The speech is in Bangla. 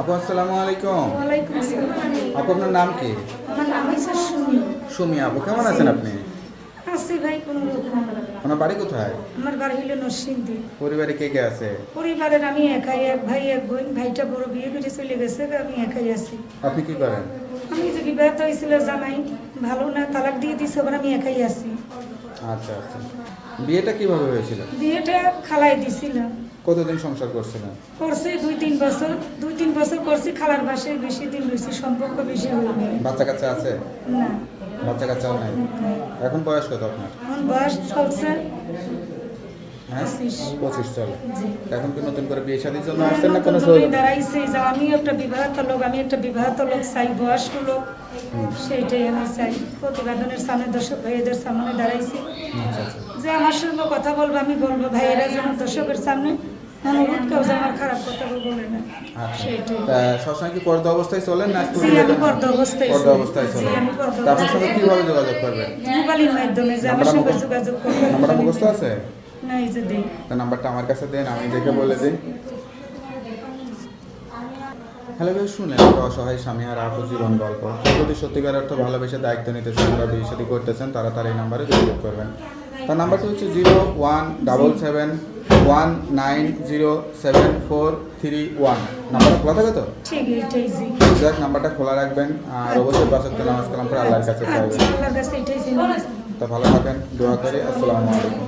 আপু আসসালামু আলাইকুম। ওয়ালাইকুম আসসালাম। আপু আপনার নাম কি? আমার নাম হচ্ছে সুমি। সুমি আপু, কেমন আছেন আপনি? আছি ভাই কোনো রকম। আপনার বাড়ি কোথায়? আমার বাড়ি হলো নরসিংদী। পরিবারে কে কে আছে? পরিবারের আমি একাই, এক ভাই এক বোন। ভাইটা বড় বিয়ে করে চলে গেছে, আমি একাই আছি। আপনি কি করেন? আমি যে বিবাহিত হয়েছিল জামাই ভালো না, তালাক দিয়ে দিছে, ওখানে আমি একাই আছি। আচ্ছা আচ্ছা, বিয়েটা কিভাবে হয়েছিল? বিয়েটা খালাই দিছিলাম। কতদিন সংসার করছিলেন? করছে 2-3 বছর, 2-3 বছর করছি। খালার বাসায় বেশি দিন রয়েছি, সম্পর্ক বেশি হয়নি। বাচ্চা কাচ্চা আছে? না, বাচ্চা কাচ্চাও নাই। এখন বয়স কত আপনার? এখন বয়স চলছে হ্যাঁ, 25 চলে। জি। এখন কি নতুন করে বিয়ে শাদীর জন্য আসছেন না কোনো নতুন সহযোগিতা? জমি দাঁড়াইছে যে আমি একটা বিবাহিত লোক, আমি একটা বিবাহিত লোক চাই, বয়স্ক লোক, সেইটাই আমি চাই। প্রতিবেদনের সামনে দর্শক ভাইয়েদের সামনে দাঁড়াইছি আচ্ছা আচ্ছা। যে আমার সঙ্গে কথা বলবো, আমি বলবো ভাইয়েরা যেন দর্শকের সামনে অনুরোধ কেউ যেন আমার খারাপ কথা বলে না, আচ্ছা, সেইটাই। তা সবসময় কি পর্দা অবস্থায় চলেন না? জি, আমি পর্দা অবস্থায় পর্দা আছি। অবস্থায় জি, চলেন। আমি পর্দা তা আপনার সঙ্গে অবস্থায়। কিভাবে যোগাযোগ করবেন? মোবাইলের মাধ্যমে যে আমার সঙ্গে যোগাযোগ করবে। নাম্বারটা মুখস্থ আছে? না, এই যে দিই। তা নাম্বারটা আমার কাছে দেন, আমি দেখে বলে দিই। হ্যালো ভাই, শুনেন একটা অসহায় স্বামী আর আপু জীবন গল্প। কেউ যদি সত্যিকার অর্থ ভালোবেসে দায়িত্ব নিতেছেন বা বিয়ে শাদী করতেছেন, তারা এই নাম্বারে যোগাযোগ করবেন। তার নাম্বারটি হচ্ছে 0177190741। নাম্বারটা খোলা থাকে তো? ঠিক, এইটাই জি। যাক, নাম্বারটা খোলা রাখবেন আর অবশ্যই 5 ওয়াক্ত নামাজ কালাম করে আল্লাহর কাছে চাইবেন। আচ্ছা, আল্লাহর কাছে এটাই চিন্তা। তা ভালো থাকেন, দোয়া করি। আসসালামু আলাইকুম।